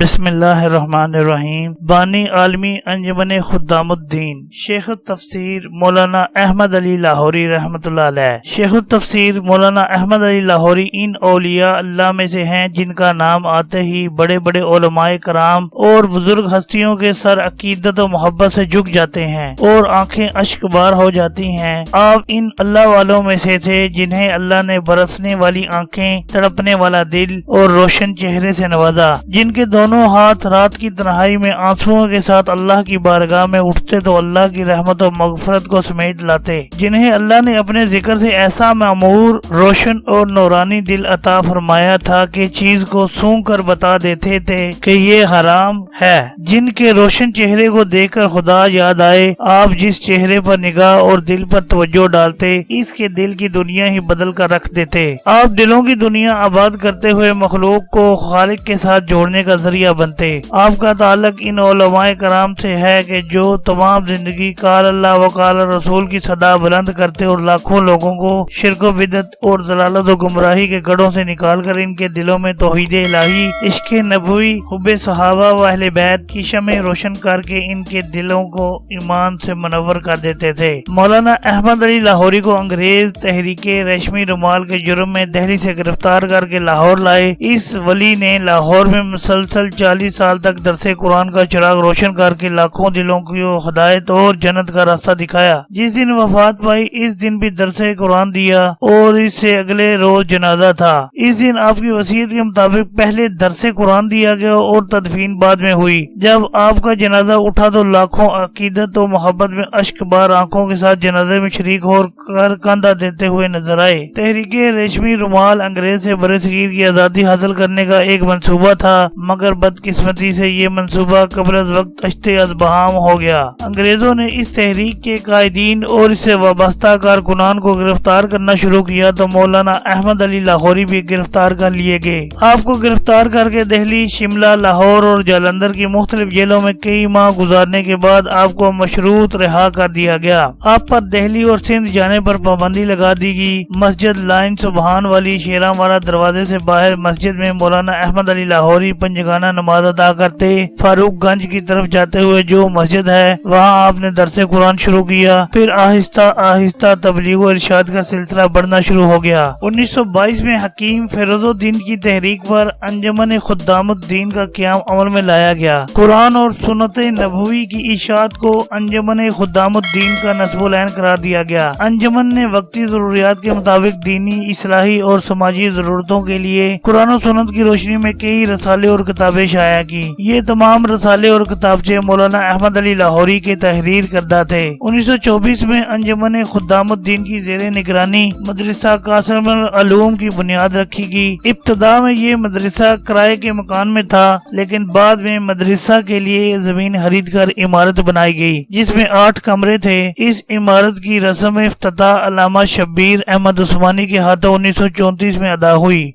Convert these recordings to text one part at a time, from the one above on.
بسم اللہ الرحمن الرحیم۔ بانی عالمی انجمن خدام الدین شیخ التفسیر مولانا احمد علی لاہوری رحمۃ اللہ علیہ۔ شیخ التفسیر مولانا احمد علی لاہوری ان اولیاء اللہ میں سے ہیں جن کا نام آتے ہی بڑے بڑے علماء کرام اور بزرگ ہستیوں کے سر عقیدت و محبت سے جھک جاتے ہیں اور آنکھیں اشک بار ہو جاتی ہیں۔ آپ ان اللہ والوں میں سے تھے جنہیں اللہ نے برسنے والی آنکھیں، تڑپنے والا دل اور روشن چہرے سے نوازا، جن کے دونوں ہاتھ رات کی تنہائی میں آنسوؤں کے ساتھ اللہ کی بارگاہ میں اٹھتے تو اللہ کی رحمت و مغفرت کو سمیٹ لاتے، جنہیں اللہ نے اپنے ذکر سے ایسا معمور، روشن اور نورانی دل عطا فرمایا تھا کہ چیز کو سونگ کر بتا دیتے تھے کہ یہ حرام ہے، جن کے روشن چہرے کو دیکھ کر خدا یاد آئے۔ آپ جس چہرے پر نگاہ اور دل پر توجہ ڈالتے، اس کے دل کی دنیا ہی بدل کر رکھ دیتے۔ آپ دلوں کی دنیا آباد کرتے ہوئے مخلوق کو خالق کے ساتھ جوڑنے کا ذریعہ بنتے۔ آپ کا تعلق ان علماء کرام سے ہے کہ جو تمام زندگی قال اللہ و قال رسول کی صدا بلند کرتے اور لاکھوں لوگوں کو شرک و بدعت اور ضلالت و گمراہی کے گڑھوں سے نکال کر ان کے دلوں میں توحید الہی، عشق نبوی، حب صحابہ و اہل بیت کی شمع روشن کر کے ان کے دلوں کو ایمان سے منور کر دیتے تھے۔ مولانا احمد علی لاہوری کو انگریز تحریک ریشمی رومال کے جرم میں دہلی سے گرفتار کر کے لاہور لائے۔ اس ولی نے لاہور میں مسلسل 40 سال تک درس قرآن کا چراغ روشن کر کے لاکھوں دلوں کو ہدایت اور جنت کا راستہ دکھایا۔ جس دن وفات پائی اس دن بھی درس قرآن دیا اور اس سے اگلے روز جنازہ تھا۔ اس دن آپ کی وصیت کے مطابق پہلے درس قرآن دیا گیا اور تدفین بعد میں ہوئی۔ جب آپ کا جنازہ اٹھا تو لاکھوں عقیدت و محبت میں اشک بار آنکھوں کے ساتھ جنازے میں شریک ہو کر کاندھا دیتے ہوئے نظر آئے۔ تحریک ریشمی رومال انگریز سے برصغیر کی آزادی حاصل کرنے کا ایک منصوبہ تھا، مگر بدقسمتی سے یہ منصوبہ قبل از وقت اشتے از بہام ہو گیا۔ انگریزوں نے اس تحریک کے قائدین اور اس سے وابستہ کارکنان کو گرفتار کرنا شروع کیا تو مولانا احمد علی لاہوری بھی گرفتار کر لیے گئے۔ آپ کو گرفتار کر کے دہلی، شملہ، لاہور اور جالندھر کی مختلف جیلوں میں کئی ماہ گزارنے کے بعد آپ کو مشروط رہا کر دیا گیا۔ آپ پر دہلی اور سندھ جانے پر پابندی لگا دی گئی۔ مسجد لائن سبحان والی شیراں والا دروازے سے باہر مسجد میں مولانا احمد علی لاہوری پنجگانہ نماز ادا کرتے۔ فاروق گنج کی طرف جاتے ہوئے جو مسجد ہے وہاں آپ نے درس قرآن شروع کیا۔ پھر آہستہ آہستہ تبلیغ و ارشاد کا سلسلہ بڑھنا شروع ہو گیا۔ 1922 میں حکیم فیروز الدین کی تحریک پر انجمن خدام الدین کا قیام عمل میں لایا گیا۔ قرآن اور سنت نبوی کی اشاعت کو انجمن خدام الدین کا نصب العین قرار دیا گیا۔ انجمن نے وقتی ضروریات کے مطابق دینی، اصلاحی اور سماجی ضرورتوں کے لیے قرآن و سنت کی روشنی میں کئی رسالے اور کتابیں شائع کی۔ یہ تمام رسالے اور کتابچے مولانا احمد علی لاہوری کے تحریر کردہ تھے۔ 1924 میں انجمن خدام الدین کی زیر نگرانی مدرسہ قاسم العلوم کی بنیاد رکھی گئی۔ ابتدا میں یہ مدرسہ کرائے کے مکان میں تھا، لیکن بعد میں مدرسہ کے لیے زمین خرید کر عمارت بنائی گئی جس میں 8 کمرے تھے۔ اس عمارت کی رسم افتتاح علامہ شبیر احمد عثمانی کے ہاتھوں 1934 میں ادا ہوئی۔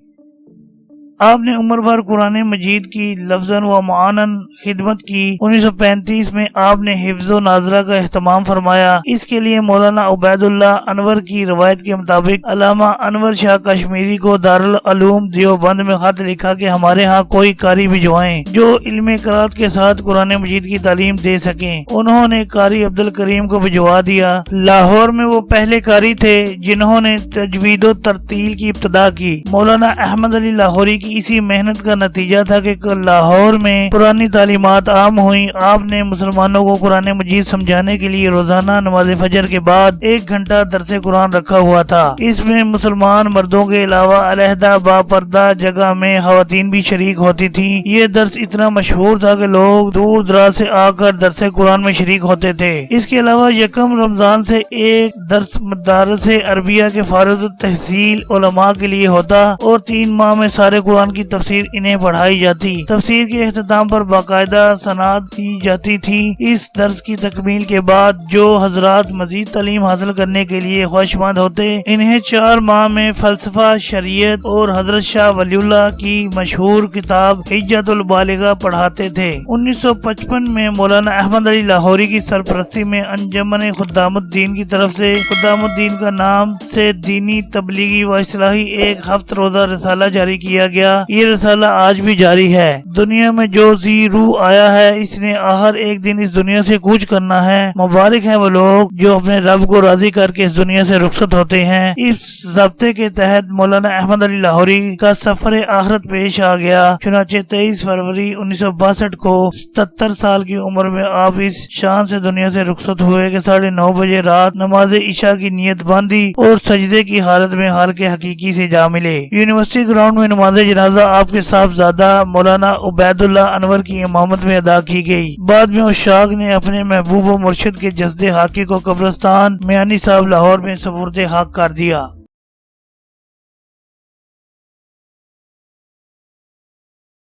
آپ نے عمر بھر قرآن مجید کی لفظاً و معاناً خدمت کی۔ 1935 میں آپ نے حفظ و ناظرہ کا اہتمام فرمایا۔ اس کے لیے مولانا عبیداللہ انور کی روایت کے مطابق علامہ انور شاہ کشمیری کو دارالعلوم دیوبند میں خط لکھا کہ ہمارے ہاں کوئی قاری بھجوائیں جو علم قرات کے ساتھ قرآن مجید کی تعلیم دے سکیں۔ انہوں نے قاری عبدل کریم کو بھجوا دیا۔ لاہور میں وہ پہلے قاری تھے جنہوں نے تجوید و ترتیل کی ابتدا کی۔ مولانا احمد علی لاہوری کی اسی محنت کا نتیجہ تھا کہ لاہور میں قرآنی تعلیمات عام ہوئیں۔ آپ نے مسلمانوں کو قرآن مجید سمجھانے کے لیے روزانہ نماز فجر کے بعد 1 گھنٹہ درس قرآن رکھا ہوا تھا۔ اس میں مسلمان مردوں کے علاوہ علیحدہ باپردہ جگہ میں خواتین بھی شریک ہوتی تھیں۔ یہ درس اتنا مشہور تھا کہ لوگ دور دراز سے آ کر درس قرآن میں شریک ہوتے تھے۔ اس کے علاوہ یکم رمضان سے ایک درس مدارس عربیہ کے فارغ التحصیل علماء کے لیے ہوتا اور 3 ماہ میں سارے قرآن کی تفسیر انہیں پڑھائی جاتی۔ تفسیر کے اختتام پر باقاعدہ سند دی جاتی تھی۔ اس درس کی تکمیل کے بعد جو حضرات مزید تعلیم حاصل کرنے کے لیے خواہشمند ہوتے انہیں 4 ماہ میں فلسفہ، شریعت اور حضرت شاہ ولی اللہ کی مشہور کتاب حجت البالغہ پڑھاتے تھے۔ 1955 میں مولانا احمد علی لاہوری کی سرپرستی میں انجمن خدام الدین کی طرف سے خدام الدین کا نام سے دینی، تبلیغی و اصلاحی ایک 7 روزہ رسالہ جاری کیا گیا کیا۔ یہ رسالہ آج بھی جاری ہے۔ دنیا میں جو ذی روح آیا ہے اس نے آخر ایک دن اس دنیا سے کوچ کرنا ہے۔ مبارک ہیں وہ لوگ جو اپنے رب کو راضی کر کے اس دنیا سے رخصت ہوتے ہیں۔ اس ضابطے کے تحت مولانا احمد علی لاہوری کا سفر آخرت پیش آ گیا۔ چنانچہ 23 فروری 1962 کو 77 سال کی عمر میں آپ اس شان سے دنیا سے رخصت ہوئے کہ 9:30 بجے رات نماز عشاء کی نیت باندھی اور سجدے کی حالت میں حال کے حقیقی سے جا ملے۔ یونیورسٹی گراؤنڈ میں نماز جنازہ آپ کے صاحبزادہ مولانا عبیداللہ انور کی امامت میں ادا کی گئی۔ بعد میں عشاق نے اپنے محبوب و مرشد کے جسد حاقی کو قبرستان میانی صاحب لاہور میں سپرد حق کر دیا۔